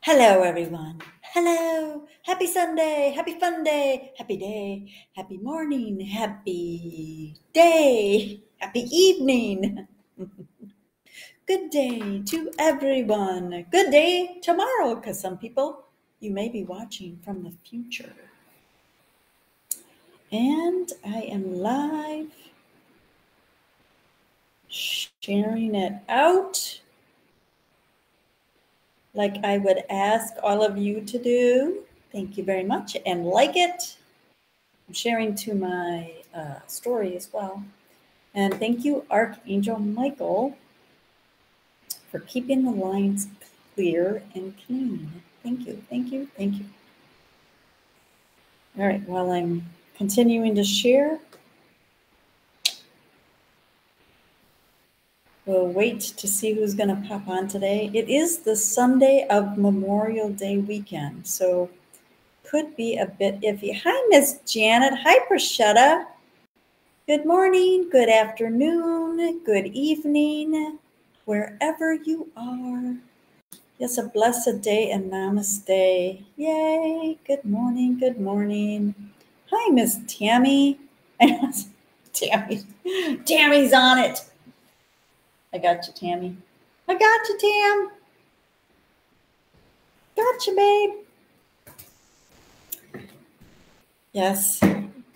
Hello, everyone. Hello. Happy Sunday. Happy fun day. Happy day. Happy morning. Happy day. Happy evening. Good day to everyone. Good day tomorrow, because some people you may be watching from the future. And I am live, sharing it out like I would ask all of you to do. Thank you very much, and like it. I'm sharing to my story as well. And thank you, Archangel Michael, for keeping the lines clear and clean. Thank you, thank you, thank you. All right, while I'm continuing to share, we'll wait to see who's going to pop on today. It is the Sunday of Memorial Day weekend, so could be a bit iffy. Hi, Miss Janet. Hi, Prashetta. Good morning, good afternoon, good evening, wherever you are. Yes, a blessed day and namaste. Yay, good morning, good morning. Hi, Miss Tammy. Tammy's on it. I got you, Tammy. I got you, Tam. Gotcha, babe. Yes,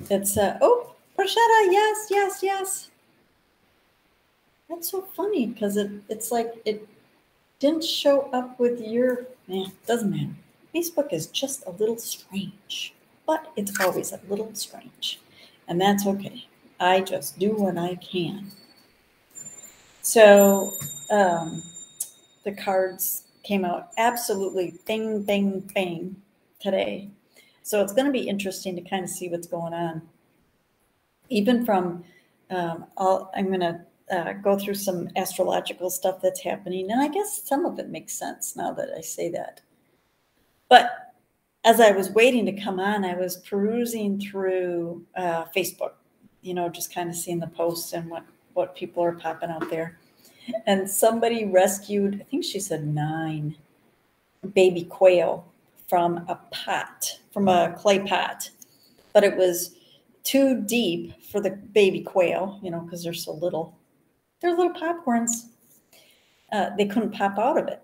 it's, oh, Prashetta, yes, yes, yes. That's so funny, because it's like it didn't show up with your, doesn't matter. Facebook is just a little strange, but it's always a little strange, and that's okay. I just do what I can. So the cards came out absolutely bang, bang, bang today. So it's going to be interesting to kind of see what's going on. Even from, I'm going to go through some astrological stuff that's happening. And I guess some of it makes sense now that I say that. But as I was waiting to come on, I was perusing through Facebook, just kind of seeing the posts and what people are popping out there. And somebody rescued, I think she said 9 baby quail from a pot, from a clay pot. But it was too deep for the baby quail, because they're so little. They're little popcorns. They couldn't pop out of it.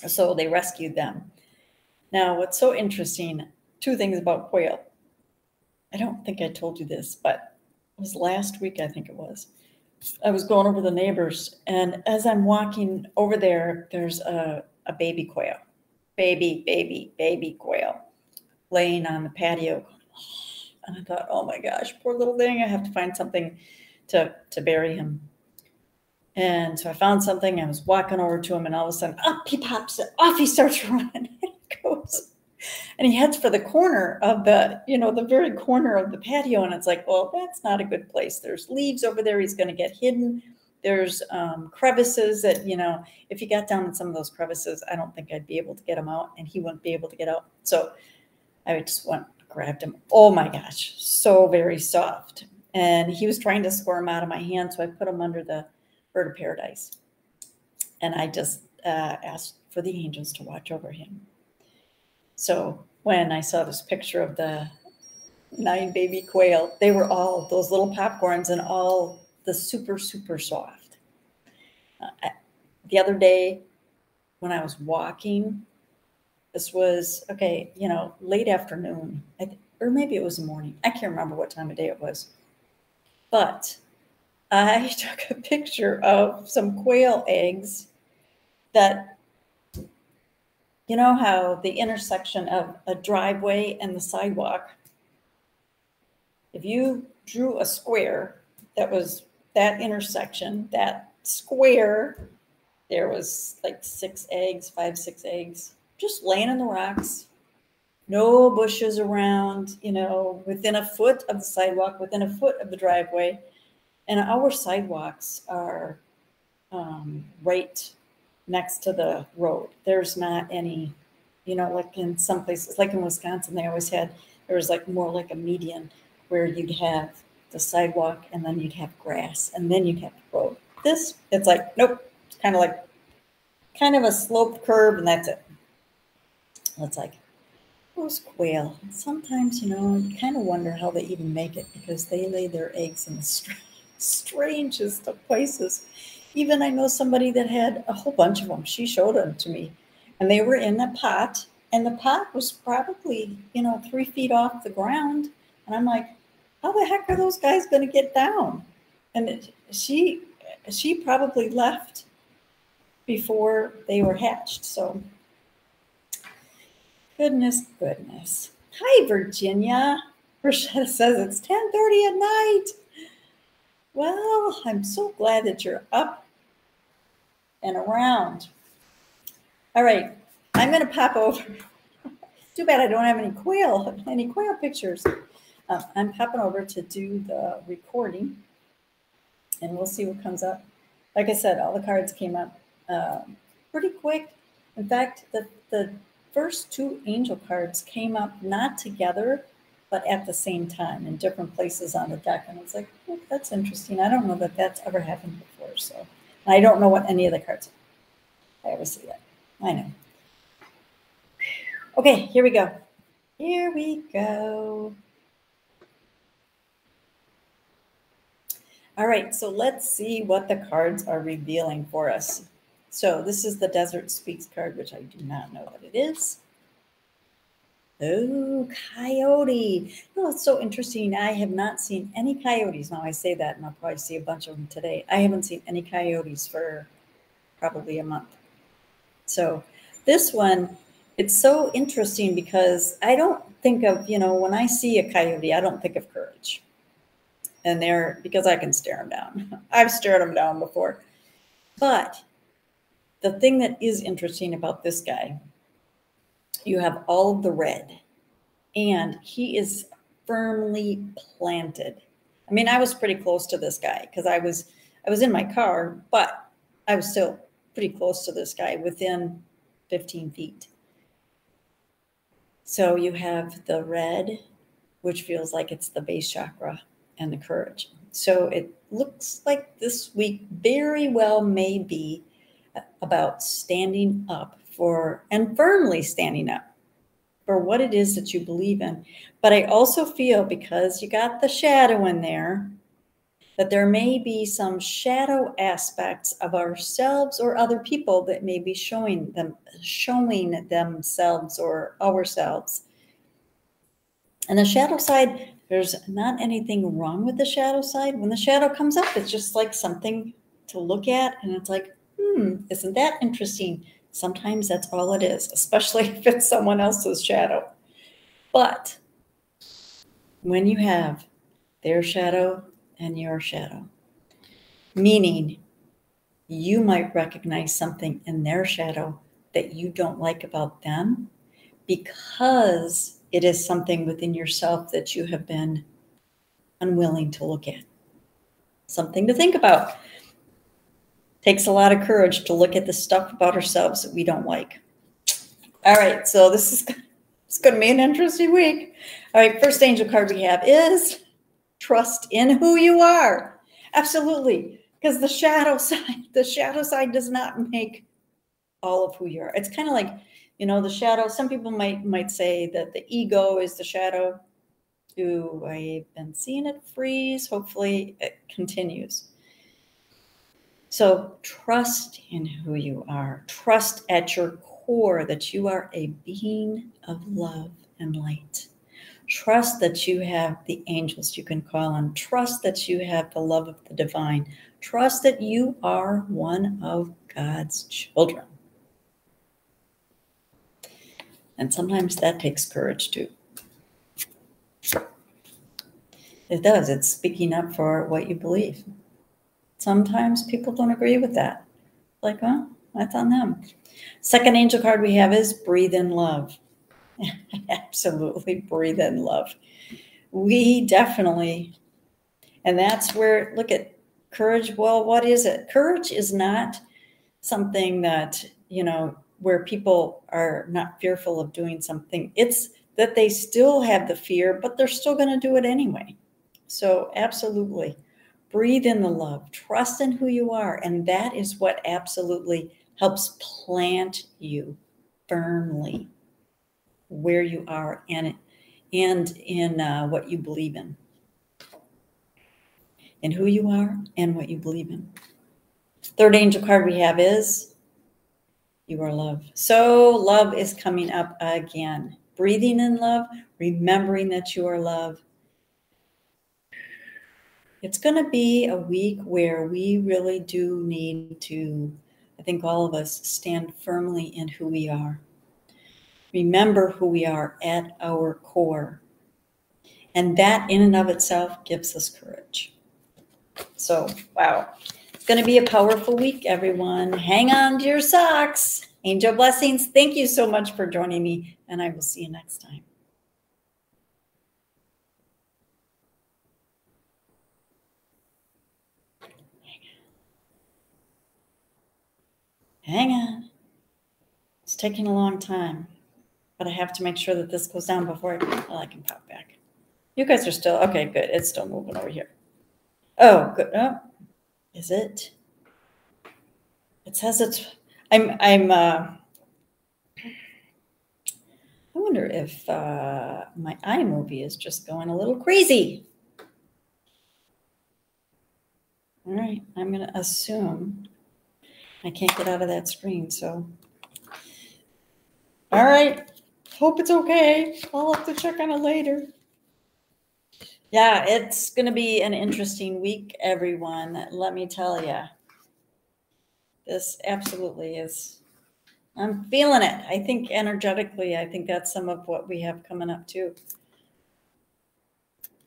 So they rescued them. Now, what's so interesting, 2 things about quail. I don't think I told you this, but it was last week, I think it was. I was going over the neighbors, and as I'm walking over there, there's a baby quail. Baby quail laying on the patio. And I thought, oh my gosh, poor little thing. I have to find something to bury him. And so I found something. I was walking over to him, and all of a sudden, up he pops, off he starts running. He goes, and he heads for the corner of the very corner of the patio. And it's like, well, that's not a good place. There's leaves over there. He's going to get hidden. There's crevices that, if he got down in some of those crevices, I don't think I'd be able to get him out, and he wouldn't be able to get out. So I just grabbed him. Oh my gosh, so very soft. And he was trying to squirm out of my hand, so I put him under the bird of paradise. And I just asked for the angels to watch over him. So when I saw this picture of the 9 baby quail, they were all those little popcorns and all the super, super soft. The other day when I was walking, this was, late afternoon, or maybe it was the morning. I can't remember what time of day it was. But I took a picture of some quail eggs that, you know how the intersection of a driveway and the sidewalk, if you drew a square that was that intersection, that square, there was like 6 eggs, 5, 6 eggs, just laying in the rocks, no bushes around, within a foot of the sidewalk, within a foot of the driveway. And our sidewalks are right next to the road. There's not any, like in some places, like in Wisconsin, there was like more like a median where you'd have the sidewalk and then you'd have grass and then you'd have the road. It's like, nope, it's kind of a sloped curb and that's it. It's like, those quail, sometimes, you kind of wonder how they even make it because they lay their eggs in the strangest of places. Even I know somebody that had a whole bunch of them. She showed them to me, and they were in a pot, and the pot was probably, 3 feet off the ground. And I'm like, how the heck are those guys going to get down? And she probably left before they were hatched. So goodness. Hi, Virginia. Rashetta says it's 10:30 at night. Well, I'm so glad that you're up and around. All right, I'm going to pop over. Too bad I don't have any quail pictures. I'm popping over to do the recording, and we'll see what comes up. Like I said, all the cards came up pretty quick. In fact, the first 2 angel cards came up not together, but at the same time in different places on the deck. And it's like, oh, that's interesting. I don't know that that's ever happened before. So I don't know what any of the cards are. I always say that. I know. Okay, here we go. All right, so let's see what the cards are revealing for us. So this is the Desert Speaks card, which I do not know what it is. Oh, coyote. Oh, it's so interesting. I have not seen any coyotes. Now I say that, and I'll probably see a bunch of them today. I haven't seen any coyotes for probably a month. So this one, it's so interesting because I don't think of, when I see a coyote, I don't think of courage. And because I can stare them down. I've stared them down before. But the thing that is interesting about this guy, you have all of the red, and he is firmly planted. I mean, I was pretty close to this guy because I was in my car, but I was still pretty close to this guy, within 15 feet. So you have the red, which feels like it's the base chakra, and the courage. So it looks like this week very well may be about standing up for, and firmly standing up for what it is that you believe in. But I also feel, because you got the shadow in there, that there may be some shadow aspects of ourselves or other people that may be showing themselves or ourselves. And the shadow side, there's not anything wrong with the shadow side. When the shadow comes up, it's just like something to look at, and it's like, isn't that interesting? Sometimes that's all it is, especially if it's someone else's shadow. But when you have their shadow and your shadow, meaning you might recognize something in their shadow that you don't like about them because it is something within yourself that you have been unwilling to look at. Something to think about. Takes a lot of courage to look at the stuff about ourselves that we don't like. All right, so it's going to be an interesting week. All right, first angel card we have is trust in who you are. Absolutely, because the shadow side does not make all of who you are. It's kind of like, the shadow. Some people might say that the ego is the shadow. Ooh, I've been seeing it freeze. Hopefully it continues. So trust in who you are. Trust at your core that you are a being of love and light. Trust that you have the angels you can call on. Trust that you have the love of the divine. Trust that you are one of God's children. And sometimes that takes courage too. It does. It's speaking up for what you believe. Sometimes people don't agree with that. Like, well, that's on them. Second angel card we have is breathe in love. Absolutely breathe in love. We definitely, and that's where, look at courage. Well, what is it? Courage is not something that, where people are not fearful of doing something. It's that they still have the fear, but they're still going to do it anyway. So absolutely. Breathe in the love, trust in who you are. And that is what absolutely helps plant you firmly. where you are and in what you believe in. And who you are and what you believe in. Third angel card we have is you are love. So love is coming up again. Breathing in love, remembering that you are love. It's going to be a week where we really do need to, I think all of us, stand firmly in who we are. Remember who we are at our core. And that in and of itself gives us courage. So, wow. It's going to be a powerful week, everyone. Hang on to your socks. Angel blessings. Thank you so much for joining me, and I will see you next time. Hang on. It's taking a long time, but I have to make sure that this goes down before I can pop back. You guys are still, okay, good. It's still moving over here. Oh, good. Oh, is it? It says it's, I wonder if my iMovie is just going a little crazy. All right, I'm going to assume I can't get out of that screen, so. All right, hope it's okay. I'll have to check on it later. Yeah, it's going to be an interesting week, everyone. Let me tell you. This absolutely is. I'm feeling it. I think energetically, I think that's some of what we have coming up too.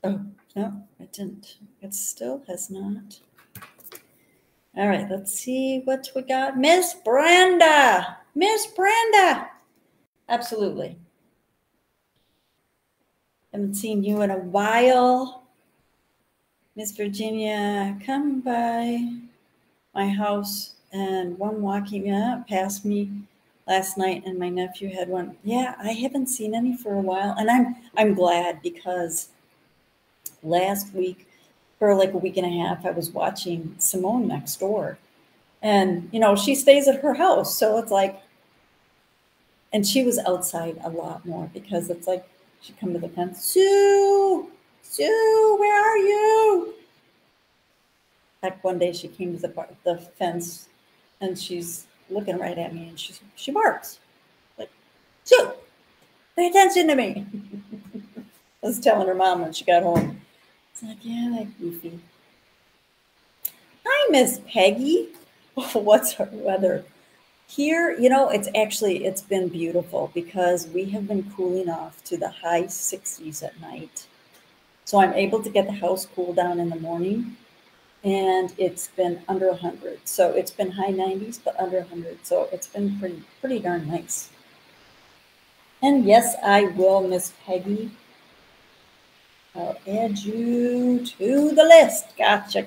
Oh, no, it didn't. It still has not. All right, let's see what we got. Miss Brenda. Miss Brenda. Absolutely. Haven't seen you in a while. Miss Virginia, come by my house, and one walking past me last night, and my nephew had one. Yeah, I haven't seen any for a while, and I'm glad, because last week, for like a week and a half, I was watching Simone Next Door, and she stays at her house, so it's like, and she was outside a lot more, because it's like she'd come to the fence, Sue, where are you? Like one day she came to the fence, and she's looking right at me, and she barks like, Sue, pay attention to me. I was telling her mom when she got home. It's like, yeah, that goofy. Hi, Miss Peggy. What's her weather? Here, it's been beautiful, because we have been cooling off to the high 60s at night. So I'm able to get the house cool down in the morning, and it's been under 100. So it's been high 90s, but under 100. So it's been pretty darn nice. And yes, I will, Miss Peggy. I'll add you to the list. Gotcha.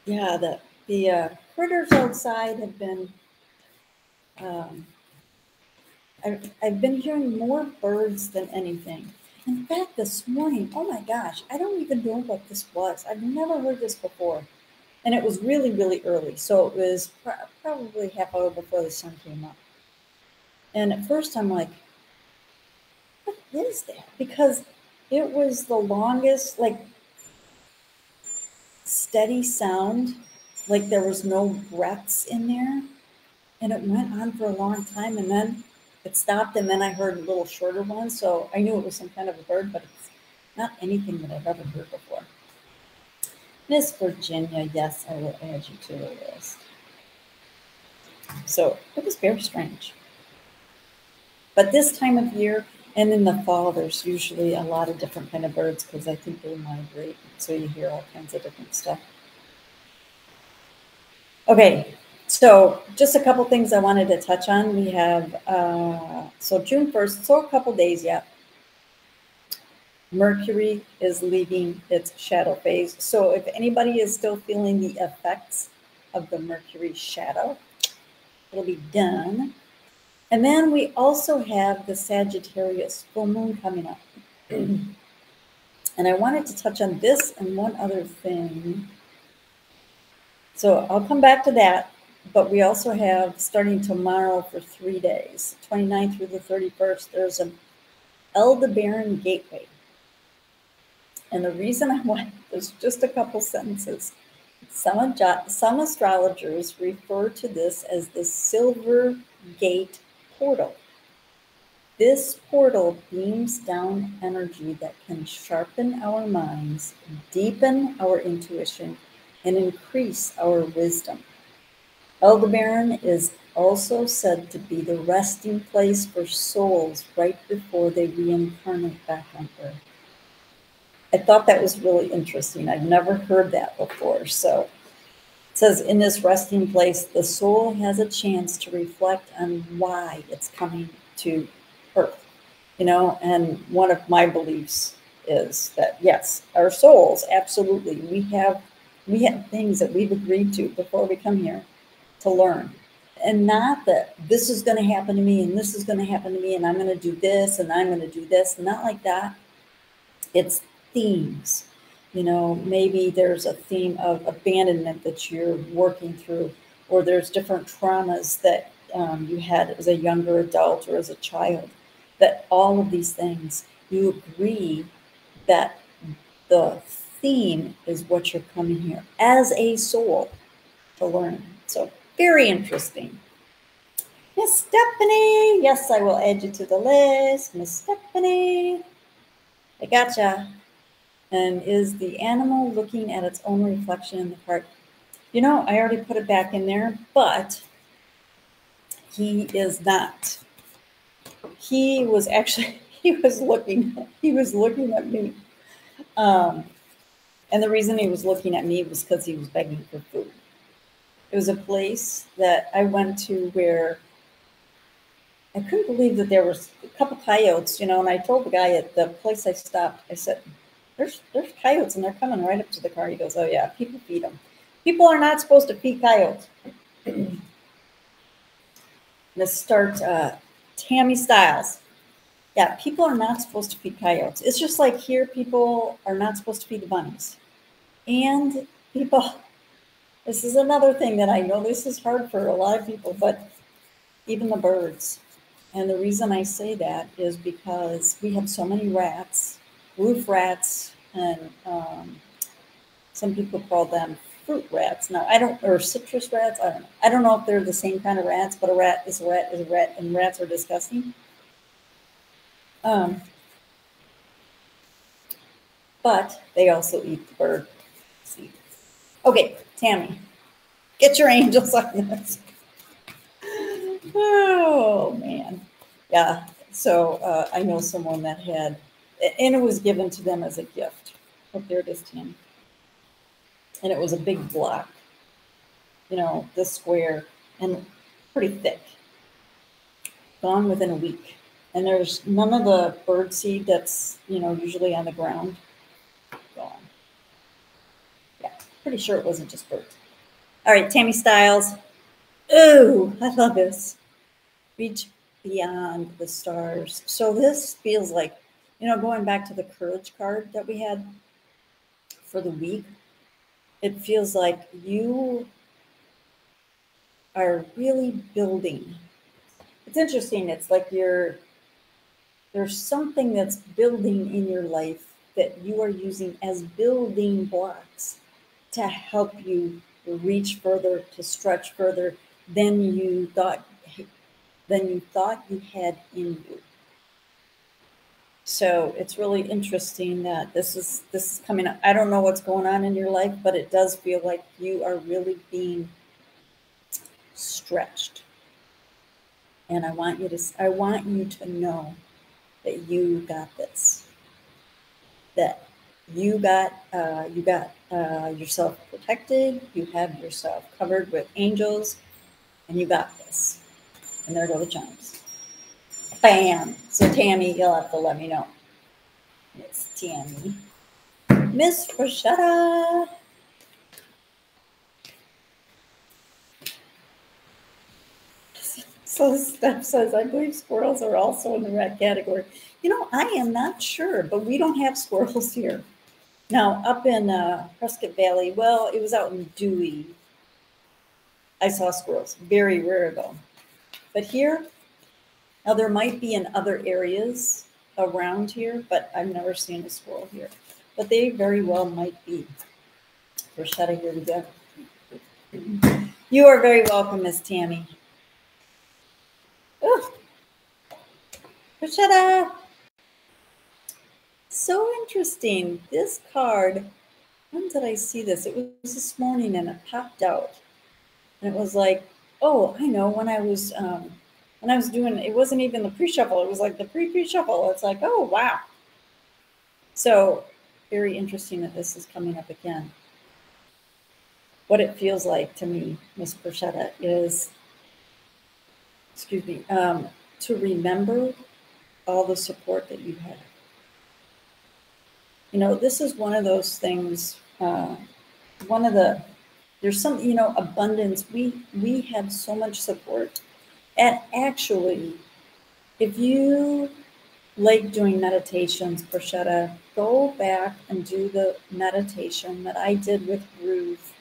Yeah, the critters outside have been, I've been hearing more birds than anything. In fact, this morning, oh my gosh, I don't even know what this was. I've never heard this before. And it was really, really early. So it was probably half hour before the sun came up. And at first I'm like, what is that? Because it was the longest, like, steady sound, like there was no breaths in there. And it went on for a long time, and then it stopped, and then I heard a little shorter one. So I knew it was some kind of a bird, but it's not anything that I've ever heard before. Miss Virginia, yes, I will add you to the list. So it was very strange. But this time of year and in the fall, there's usually a lot of different kind of birds, because I think they migrate. So you hear all kinds of different stuff. Okay, so just a couple things I wanted to touch on. We have, so June 1st, so a couple days yet. Mercury is leaving its shadow phase. So if anybody is still feeling the effects of the Mercury shadow, it'll be done. And then we also have the Sagittarius full moon coming up. And I wanted to touch on this and one other thing. So I'll come back to that. but we also have, starting tomorrow for 3 days, 29th through the 31st, there's an Aldebaran Gateway. And the reason I want, there's just a couple sentences. Some astrologers refer to this as the Silver Gate Portal. This portal beams down energy that can sharpen our minds, deepen our intuition, and increase our wisdom. Aldebaran is also said to be the resting place for souls right before they reincarnate back on Earth. I thought that was really interesting. I've never heard that before. So it says, in this resting place, the soul has a chance to reflect on why it's coming to Earth. And one of my beliefs is that, yes, our souls, absolutely, we have things that we've agreed to before we come here to learn. And not that this is going to happen to me and this is going to happen to me and I'm going to do this and I'm going to do this. Not like that. It's themes. Maybe there's a theme of abandonment that you're working through, or there's different traumas that you had as a younger adult or as a child, that all of these things, you agree that the theme is what you're coming here as a soul to learn. So very interesting. Miss Stephanie, yes, I will add you to the list. Miss Stephanie, I gotcha. And is the animal looking at its own reflection in the card? I already put it back in there, but he is not. He was looking at me. And the reason he was looking at me was because he was begging for food. It was a place that I went to where I couldn't believe that there was a couple coyotes, and I told the guy at the place I stopped, I said, there's coyotes and they're coming right up to the car. He goes, oh yeah, people feed them. People are not supposed to feed coyotes. Let's start Tammy Styles. Yeah, people are not supposed to feed coyotes. It's just like here, people are not supposed to feed the bunnies. And this is another thing that I know this is hard for a lot of people, but even the birds. And the reason I say that is because we have so many rats, roof rats, and some people call them fruit rats. Now, or citrus rats, I don't know. I don't know if they're the same kind of rats, but a rat is a rat is a rat, and rats are disgusting. But they also eat the bird seed. Okay, Tammy, get your angels on this. Oh, man. Yeah, so I know someone that had, and it was given to them as a gift. Oh, there it is, Tammy. And it was a big block, this square, and pretty thick. Gone within a week. And there's none of the bird seed that's, usually on the ground. Gone. Yeah, pretty sure it wasn't just birds. All right, Tammy Styles. Ooh, I love this. Reach beyond the stars. So this feels like, going back to the courage card that we had for the week, it feels like you are really building. It's interesting. It's like there's something that's building in your life that you are using as building blocks to help you reach further, to stretch further than you thought you had in you. So it's really interesting that this is coming up. I don't know what's going on in your life, but it does feel like you are really being stretched. And I want you to know that you got this. That you got yourself protected. You have yourself covered with angels, and you got this. And there go the chimes. Bam. So Tammy, you'll have to let me know. It's Tammy. Miss Rashada. So Steph says, I believe squirrels are also in the rat category. I am not sure, but we don't have squirrels here. Now, up in Prescott Valley, well, it was out in Dewey. I saw squirrels, very rare though. But here, now there might be in other areas around here, but I've never seen a squirrel here. But they very well might be. Rashetta, here we go. You are very welcome, Miss Tammy. Oh, Rashetta. So interesting. This card, when did I see this? It was this morning and it popped out. And it was like, oh, I know, when I was doing, it wasn't even the pre-shuffle, it was like the pre-shuffle. It's like, oh, wow. So very interesting that this is coming up again. What it feels like to me, Miss Perchetta, is, excuse me, to remember all the support that you had. You know, this is one of those things, there's some, you know, abundance. We have so much support. And actually, if you like doing meditations, Perchetta, go back and do the meditation that I did with Ruth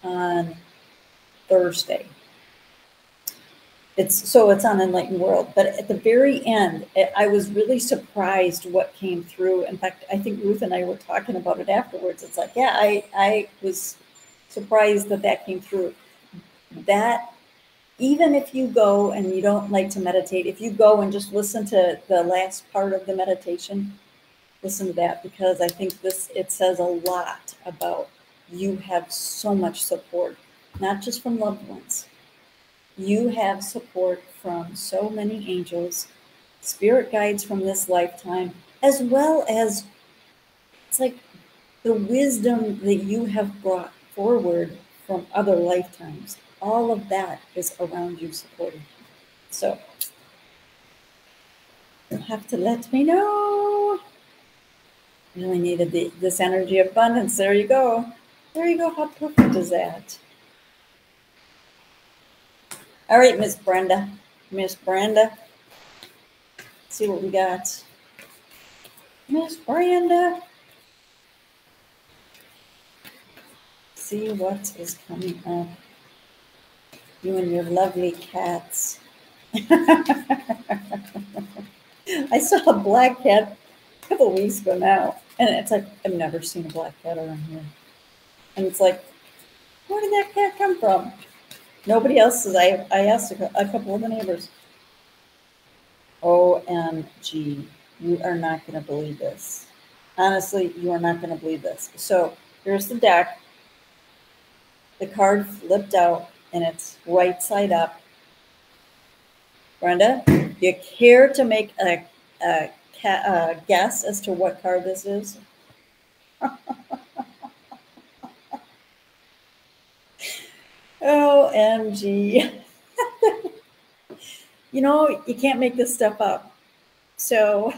on Thursday. It's on Enlightened World, but at the very end, I was really surprised what came through. In fact, I think Ruth and I were talking about it afterwards. It's like, yeah, I was surprised that came through. That even if you go and you don't like to meditate, if you go and just listen to the last part of the meditation, listen to that, because I think it says a lot about you have so much support, not just from loved ones. You have support from so many angels, spirit guides from this lifetime, as well as it's like the wisdom that you have brought forward from other lifetimes. All of that is around you supporting you. So you'll have to let me know. Really needed this energy of abundance. There you go. There you go. How perfect is that? All right, Miss Brenda. Miss Brenda. Let's see what we got. Miss Brenda. See what is coming up. You and your lovely cats. I saw a black cat a couple of weeks ago now, and it's like, I've never seen a black cat around here. And it's like, where did that cat come from? Nobody else says. I asked a couple of the neighbors. OMG, you are not going to believe this. Honestly, you are not going to believe this. So here's the deck. The card flipped out, and it's right side up. Brenda, you care to make a guess as to what card this is? OMG. You know, you can't make this stuff up. So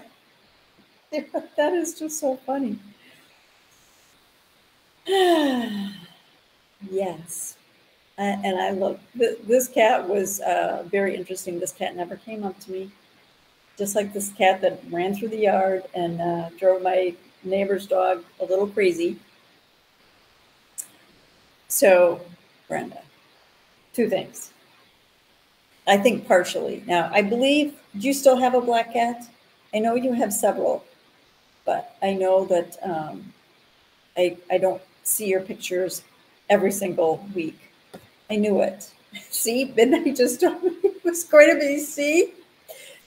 that is just so funny. Yes. And I love this cat was very interesting. This cat never came up to me. Just like this cat that ran through the yard and drove my neighbor's dog a little crazy. So, Brenda, two things. I think partially. Now, I believe, do you still have a black cat? I know you have several, but I know that I don't see your pictures every single week. I knew it. See, Midnight just told me it was going to be, see?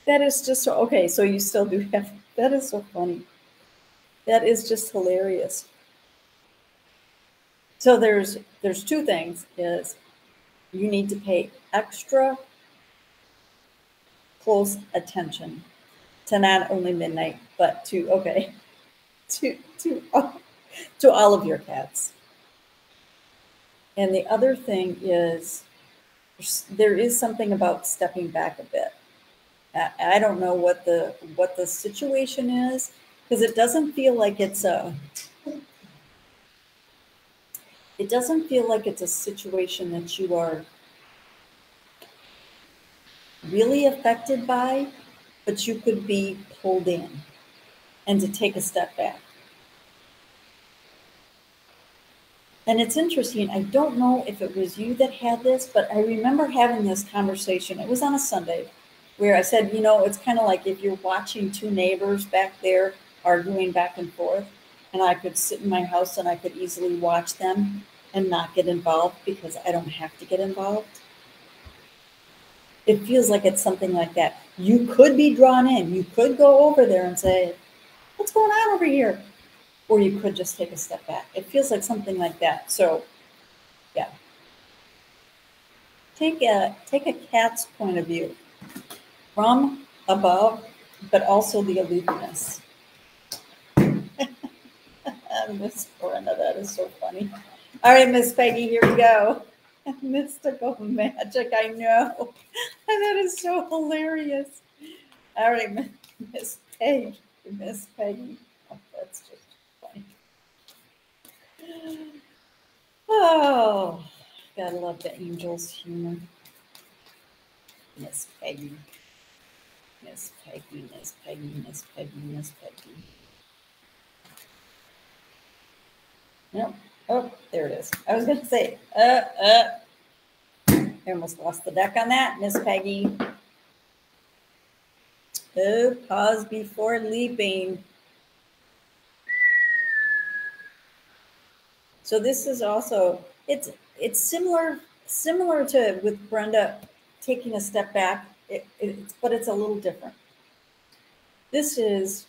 That is just so, okay, so you still do have, that is so funny. That is just hilarious. So there's two things, is you need to pay extra close attention to not only Midnight, but to all of your cats. And the other thing is, there is something about stepping back a bit. I don't know what the situation is, because it doesn't feel like it's a situation that you are really affected by, but you could be pulled in and to take a step back. And it's interesting. I don't know if it was you that had this, but I remember having this conversation. It was on a Sunday where I said, it's kind of like if you're watching two neighbors back there arguing back and forth, and I could sit in my house and I could easily watch them and not get involved because I don't have to get involved. It feels like it's something like that. You could be drawn in. You could go over there and say, what's going on over here? Or you could just take a step back. It feels like something like that. So, yeah. Take a cat's point of view from above, but also the aloofness. Miss Brenda, that is so funny. All right, Miss Peggy, here we go. Mystical magic, I know. That is so hilarious. All right, Miss Peggy. Miss Peggy. Oh, that's just funny. Oh, gotta love the angels' humor. Miss Peggy. Miss Peggy, Miss Peggy, Miss Peggy, Miss Peggy. Nope. Oh, there it is. I was going to say, I almost lost the deck on that, Miss Peggy. Oh, pause before leaping. So this is also, it's similar to with Brenda taking a step back, but it's a little different. This is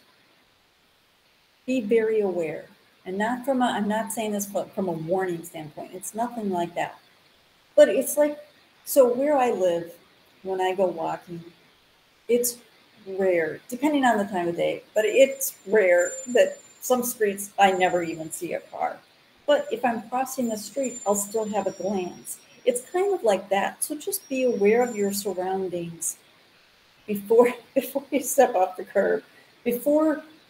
be very aware. And not from I'm not saying this from a warning standpoint. It's nothing like that. But it's like, so where I live, when I go walking, it's rare, depending on the time of day, but it's rare that some streets I never even see a car. But if I'm crossing the street, I'll still have a glance. It's kind of like that. So just be aware of your surroundings before you step off the curb.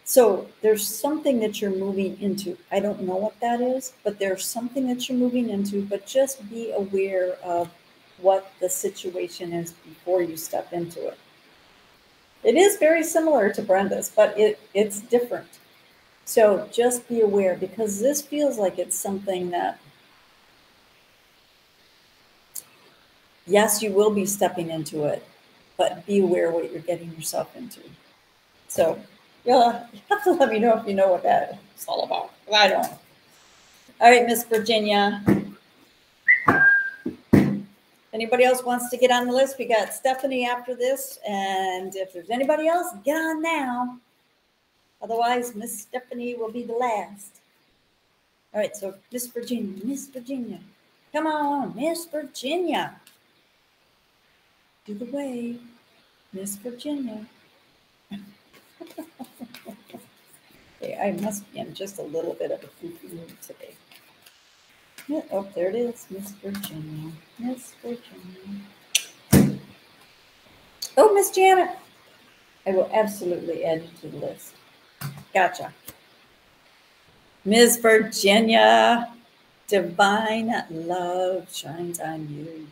So there's something that you're moving into. I don't know what that is, but there's something that you're moving into, but just be aware of what the situation is before you step into it. It is very similar to Brenda's, but it's different. So just be aware, because this feels like it's something that, yes, you will be stepping into it, but be aware what you're getting yourself into. So you have to let me know if you know what that is all about. I don't. All right, Miss Virginia. Anybody else wants to get on the list? We got Stephanie after this, and if there's anybody else, get on now. Otherwise, Miss Stephanie will be the last. All right, so Miss Virginia. Come on, Miss Virginia. Do the wave, Miss Virginia. Okay, I must be in just a little bit of a goofy mood today. Yeah, oh, there it is, Miss Virginia. Miss Virginia. Oh, Miss Janet. I will absolutely add you to the list. Gotcha. Miss Virginia, divine love shines on you.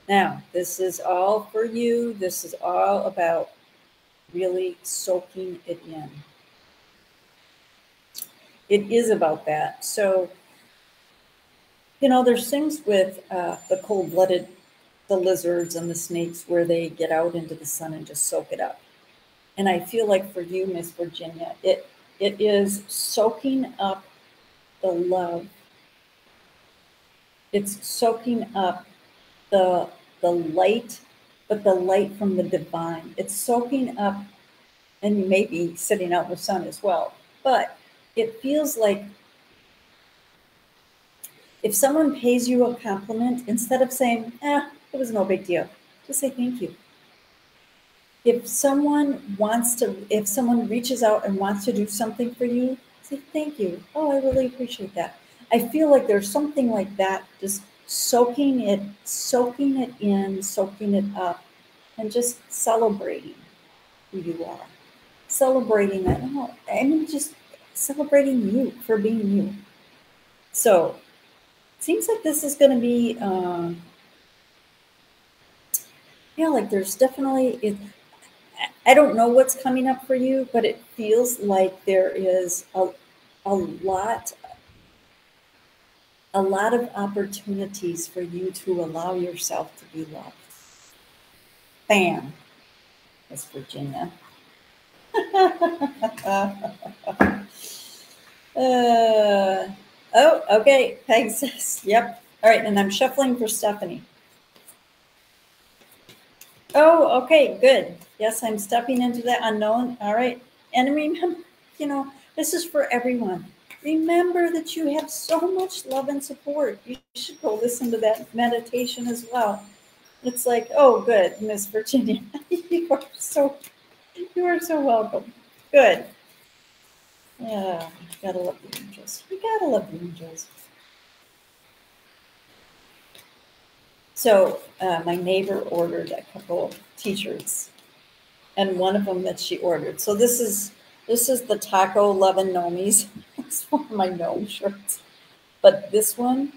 Now, this is all for you. This is all about really soaking it in. It is about that. So, there's things with the cold-blooded, the lizards and the snakes, where they get out into the sun and just soak it up. And I feel like for you, Miss Virginia, it is soaking up the love. It's soaking up the light, but the light from the divine. It's soaking up, and you may be sitting out in the sun as well, but it feels like if someone pays you a compliment, instead of saying, it was no big deal, just say thank you. If someone reaches out and wants to do something for you, say thank you. Oh, I really appreciate that. I feel like there's something like that, just soaking it in, soaking it up, and just celebrating who you are. Celebrating that. Just celebrating you for being you. So it seems like this is going to be, like there's definitely, I don't know what's coming up for you, but it feels like there is a lot a lot of opportunities for you to allow yourself to be loved. Bam, Miss Virginia. Oh, okay, Peg says, yep. All right, and I'm shuffling for Stephanie. Oh, okay, good. Yes, I'm stepping into the unknown. All right. And remember, this is for everyone. Remember that you have so much love and support. You should go listen to that meditation as well. It's like, oh, good, Miss Virginia. you are so welcome. Good. Yeah, you gotta love the angels. You gotta love the angels. So my neighbor ordered a couple t-shirts, and one of them that she ordered. So this is the Taco Lovin' Gnomies. It's one of my gnome shirts. But this one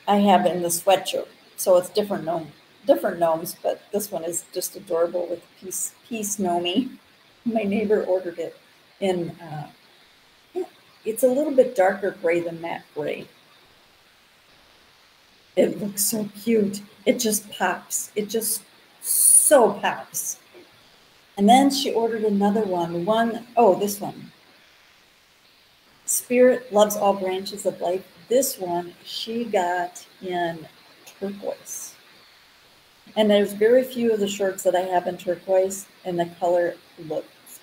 I have in the sweatshirt. So it's different gnomes, but this one is just adorable with peace gnomie. My neighbor ordered it in it's a little bit darker gray than matte gray. It looks so cute. It just pops. It just so pops. And then she ordered another one. Oh, this one. Spirit loves all branches of life. This one she got in turquoise. And there's very few of the shirts that I have in turquoise, and the color looks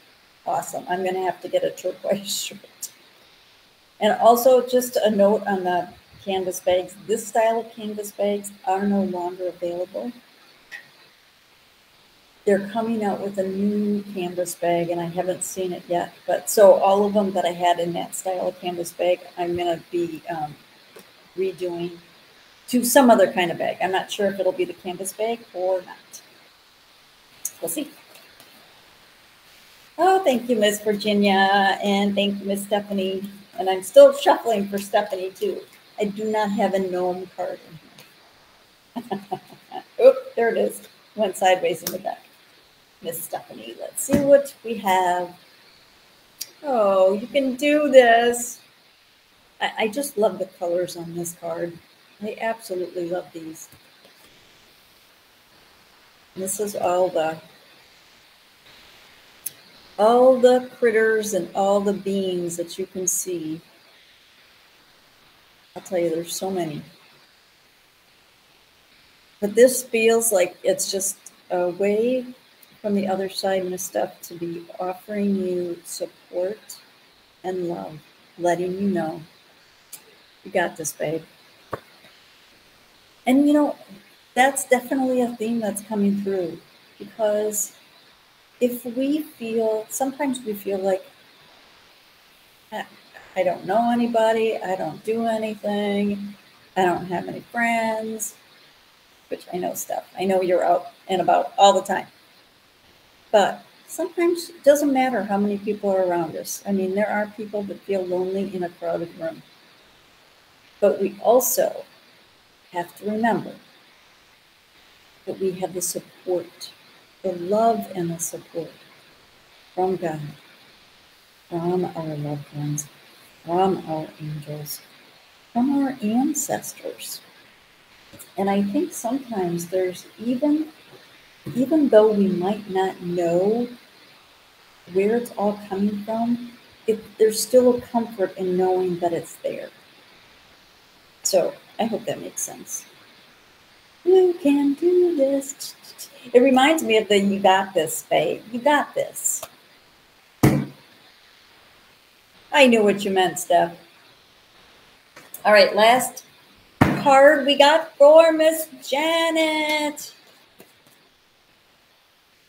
awesome. I'm going to have to get a turquoise shirt. And also, just a note on the canvas bags. This style of canvas bags are no longer available. They're coming out with a new canvas bag, and I haven't seen it yet. But so all of them that I had in that style of canvas bag, I'm going to be redoing to some other kind of bag. I'm not sure if it'll be the canvas bag or not. We'll see. Oh, thank you, Miss Virginia, and thank you, Miss Stephanie. And I'm still shuffling for Stephanie, too. I do not have a gnome card in here. Oh, there it is. Went sideways in the deck. Miss Stephanie, let's see what we have. Oh, you can do this. I just love the colors on this card. I absolutely love these. This is all the critters and all the beings that you can see. I'll tell you, there's so many. But this feels like it's just a way from the other side, Miss Steph, to be offering you support and love, letting you know you got this, babe. And that's definitely a theme that's coming through, because if sometimes we feel like, I don't know anybody, I don't do anything, I don't have any friends, which I know, Steph. I know you're out and about all the time. But sometimes it doesn't matter how many people are around us. I mean, there are people that feel lonely in a crowded room. But we also have to remember that we have the support, the love and the support from God, from our loved ones, from our angels, from our ancestors. And I think sometimes there's even though we might not know where it's all coming from, there's still a comfort in knowing that it's there. So I hope that makes sense. You can do this. It reminds me of the "You got this, babe. You got this." I knew what you meant, Steph. All right, last card we got for Miss Janet.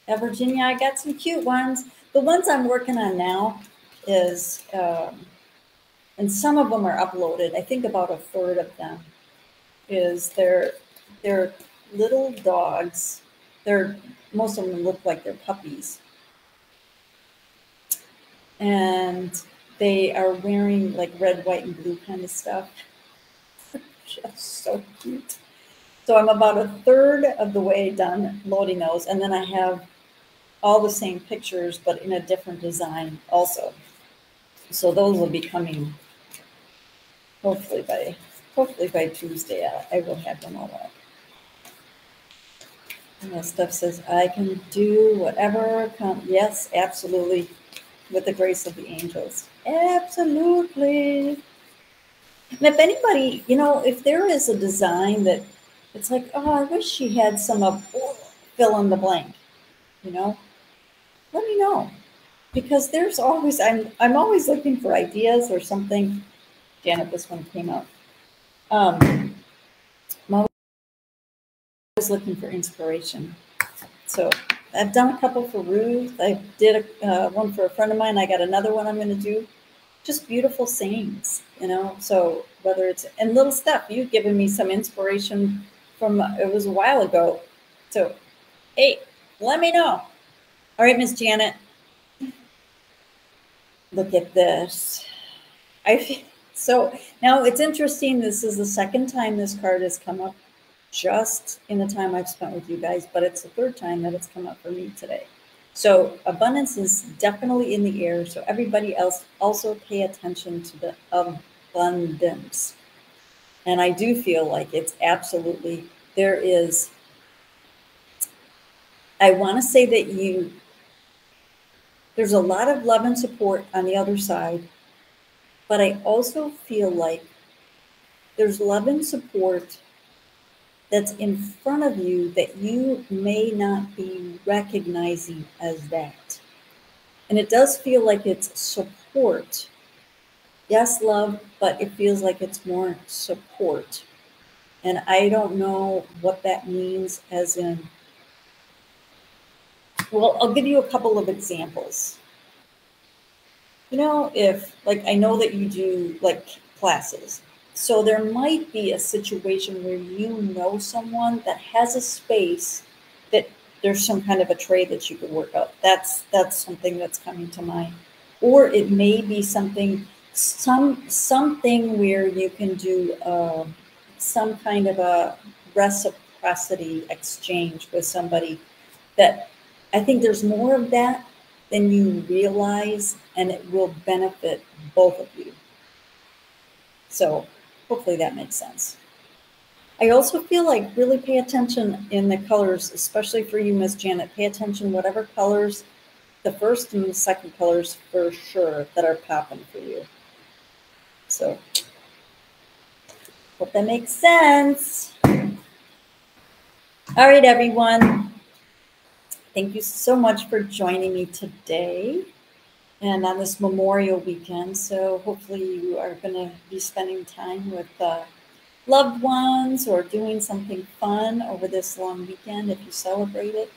Now, Virginia, I got some cute ones. The ones I'm working on now is, and some of them are uploaded. I think about a third of them is they're little dogs. Most of them look like they're puppies. And they are wearing like red, white, and blue kind of stuff. Just so cute. So I'm about a third of the way done loading those. And then I have all the same pictures, but in a different design also. So those will be coming hopefully by Tuesday. I will have them all up. And that stuff says, I can do whatever comes. Yes, absolutely. With the grace of the angels. Absolutely. And if anybody, if there is a design that it's like, oh, I wish she had some of fill in the blank, let me know. Because there's always, I'm always looking for ideas or something. Janet, this one came out. I'm always looking for inspiration. So I've done a couple for Ruth. I did one for a friend of mine. I got another one I'm going to do. Just beautiful sayings, So whether it's and little stuff, you've given me some inspiration from it was a while ago. So, hey, let me know. All right, Miss Janet. Look at this. So now it's interesting. This is the second time this card has come up just in the time I've spent with you guys, but it's the third time that it's come up for me today. So abundance is definitely in the air. So everybody else also pay attention to the abundance. And I do feel like it's absolutely, there is, I want to say that there's a lot of love and support on the other side, but I also feel like there's love and support that's in front of you that you may not be recognizing as that. And it does feel like it's support. Yes, love, but it feels like it's more support. And I don't know what that means as in, well, I'll give you a couple of examples. If, like, I know that you do, like, classes. So there might be a situation where someone that has a space that there's some kind of a trade that you could work out. That's something that's coming to mind. Or it may be something where you can do some kind of a reciprocity exchange with somebody that I think there's more of that than you realize, and it will benefit both of you. So hopefully that makes sense. I also feel like really pay attention in the colors, especially for you, Miss Janet. Pay attention whatever colors, the first and the second colors for sure that are popping for you. So hope that makes sense. All right, everyone. Thank you so much for joining me today and on this Memorial weekend. So hopefully you are going to be spending time with loved ones or doing something fun over this long weekend if you celebrate it.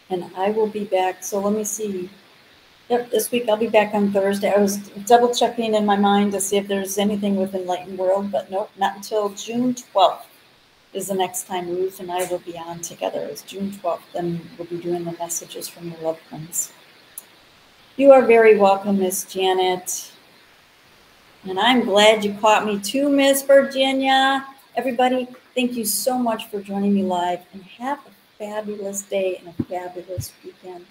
And I will be back. So let me see. Yep, this week I'll be back on Thursday. I was double checking in my mind to see if there's anything with Enlightened World, but nope, not until June 12th is the next time Ruth and I will be on together. It's June 12th, and we'll be doing the messages from your loved ones. You are very welcome, Miss Janet. And I'm glad you caught me too, Miss Virginia. Everybody, thank you so much for joining me live, and have a fabulous day and a fabulous weekend.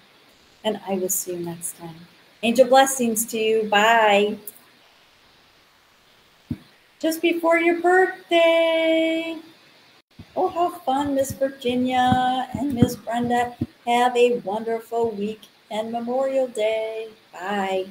And I will see you next time. Angel blessings to you. Bye. Just before your birthday. Oh, how fun, Miss Virginia and Miss Brenda. Have a wonderful week and Memorial Day. Bye.